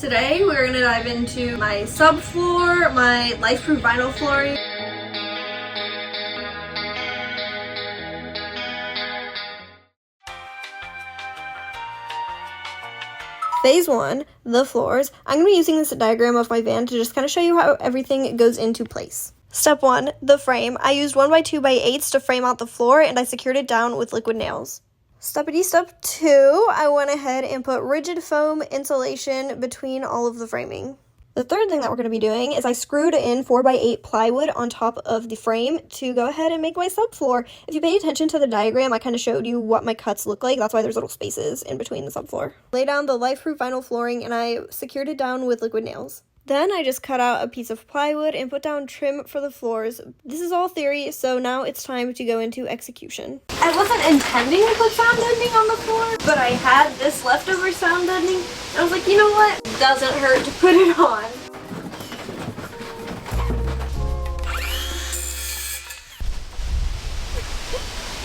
Today we're going to dive into my subfloor, my LifeProof vinyl flooring. Phase 1, the floors. I'm going to be using this diagram of my van to just kind of show you how everything goes into place. Step 1, the frame. I used 1x2x8s to frame out the floor and I secured it down with liquid nails. Step 2, I went ahead and put rigid foam insulation between all of the framing. The third thing that we're going to be doing is I screwed in 4x8 plywood on top of the frame to go ahead and make my subfloor. If you pay attention to the diagram, I kind of showed you what my cuts look like. That's why there's little spaces in between the subfloor. Lay down the LifeProof vinyl flooring and I secured it down with liquid nails. Then I just cut out a piece of plywood and put down trim for the floors. This is all theory, so now it's time to go into execution. I wasn't intending to put sound deadening on the floor, but I had this leftover sound deadening. I was like, you know what? It doesn't hurt to put it on.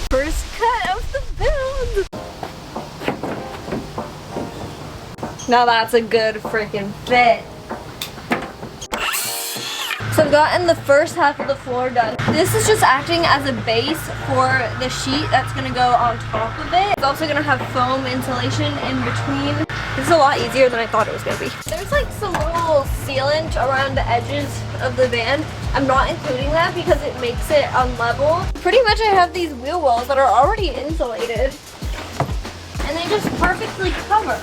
First cut of the build. Now that's a good freaking fit. So I've gotten the first half of the floor done. This is just acting as a base for the sheet that's gonna go on top of it. It's also gonna have foam insulation in between. This is a lot easier than I thought it was gonna be. There's like some little sealant around the edges of the van. I'm not including that because it makes it unlevel. Pretty much I have these wheel wells that are already insulated and they just perfectly cover.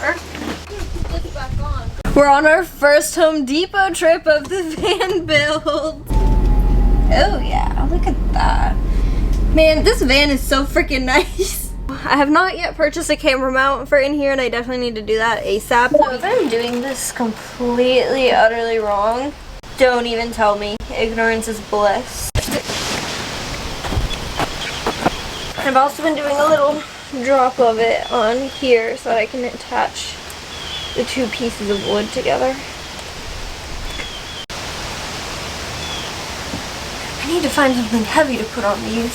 Flip it back on. We're on our first Home Depot trip of the van build. Oh yeah, look at that. Man, this van is so freaking nice. I have not yet purchased a camera mount for in here and I definitely need to do that ASAP. So if I'm doing this completely, utterly wrong, don't even tell me. Ignorance is bliss. I've also been doing a little drop of it on here so that I can attach the two pieces of wood together. I need to find something heavy to put on these.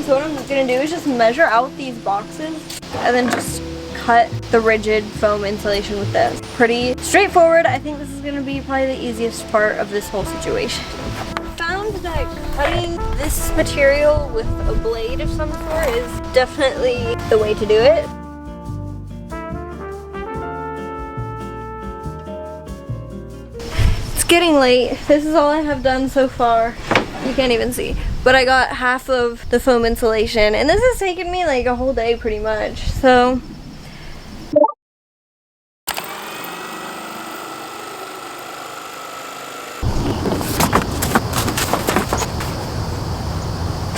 So what I'm gonna do is just measure out these boxes and then just cut the rigid foam insulation with this. Pretty straightforward. I think this is gonna be probably the easiest part of this whole situation. Found that cutting this material with a blade of some sort is definitely the way to do it. It's getting late. This is all I have done so far. You can't even see. But I got half of the foam insulation and this has taken me like a whole day pretty much. So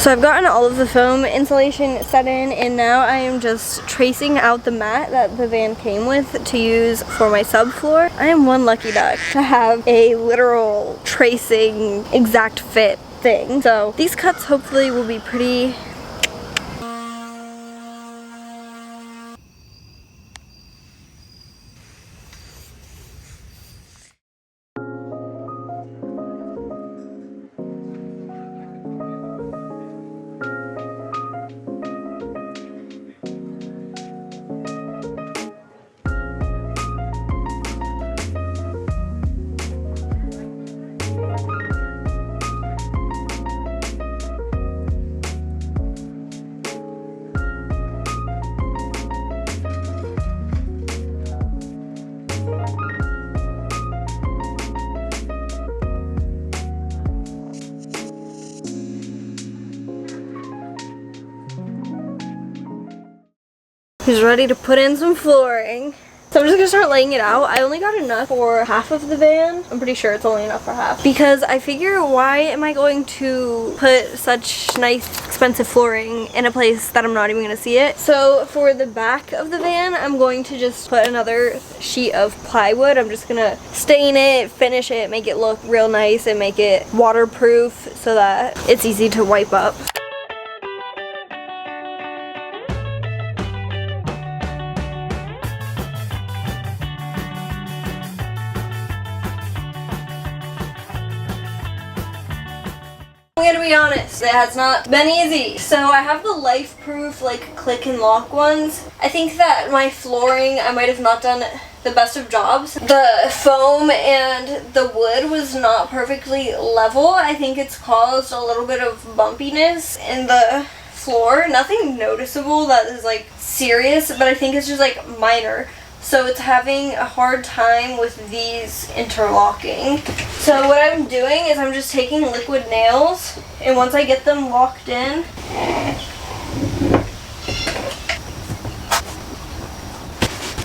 I've gotten all of the foam insulation set in and now I am just tracing out the mat that the van came with to use for my subfloor. I am one lucky duck to have a literal tracing exact fit thing. So these cuts hopefully will be pretty He's ready to put in some flooring. So I'm just gonna start laying it out. I only got enough for half of the van. I'm pretty sure it's only enough for half. Because I figure, why am I going to put such nice, expensive flooring in a place that I'm not even gonna see it? So for the back of the van, I'm going to just put another sheet of plywood. I'm just gonna stain it, finish it, make it look real nice, and make it waterproof so that it's easy to wipe up. I'm gonna be be honest, it has not been easy. So I have the LifeProof like click and lock ones. I think that my flooring, I might have not done the best of jobs. The foam and the wood was not perfectly level. I think it's caused a little bit of bumpiness in the floor. Nothing noticeable that is like serious, but I think it's just like minor. So it's having a hard time with these interlocking. So what I'm doing is I'm just taking liquid nails, and once I get them locked in,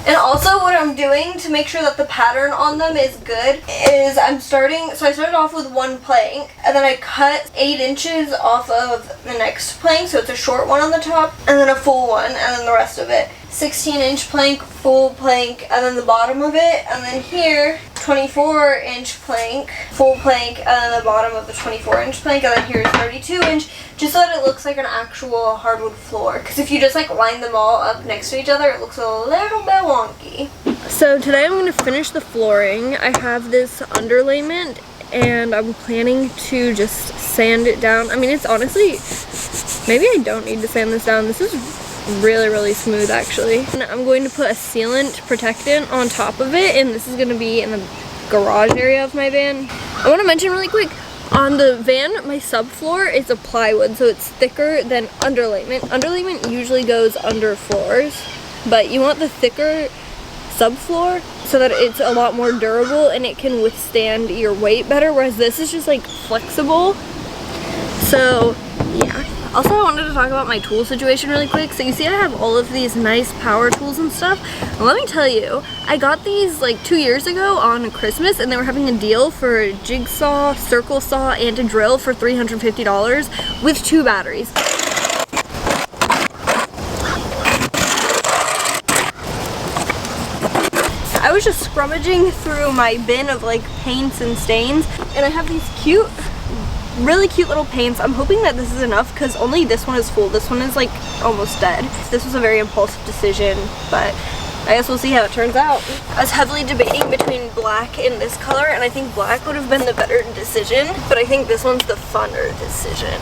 and also what I'm doing to make sure that the pattern on them is good is I started off with one plank, and then I cut 8 inches off of the next plank, so it's a short one on the top, and then a full one, and then the rest of it. 16-inch plank, full plank, and then the bottom of it, and then here, 24-inch plank, full plank, and then the bottom of the 24-inch plank, and then here's 32-inch, just so that it looks like an actual hardwood floor. Because if you just like line them all up next to each other, it looks a little bit wonky. So today I'm going to finish the flooring. I have this underlayment, and I'm planning to just sand it down. I mean, it's honestly, maybe I don't need to sand this down. This is really smooth actually. And I'm going to put a sealant protectant on top of it, and this is going to be in the garage area of my van. I want to mention really quick, on the van, my subfloor is a plywood, so it's thicker than underlayment. Underlayment usually goes under floors, but you want the thicker subfloor so that it's a lot more durable and it can withstand your weight better, whereas this is just like flexible. So yeah. Also, I wanted to talk about my tool situation really quick. So you see I have all of these nice power tools and stuff. And let me tell you, I got these like 2 years ago on Christmas, and they were having a deal for a jigsaw, circle saw, and a drill for $350 with 2 batteries. I was just scrummaging through my bin of like paints and stains, and I have these really cute little paints. I'm hoping that this is enough because only this one is full. This one is like almost dead. This was a very impulsive decision, but I guess we'll see how it turns out. I was heavily debating between black and this color, and I think black would have been the better decision, but I think this one's the funner decision.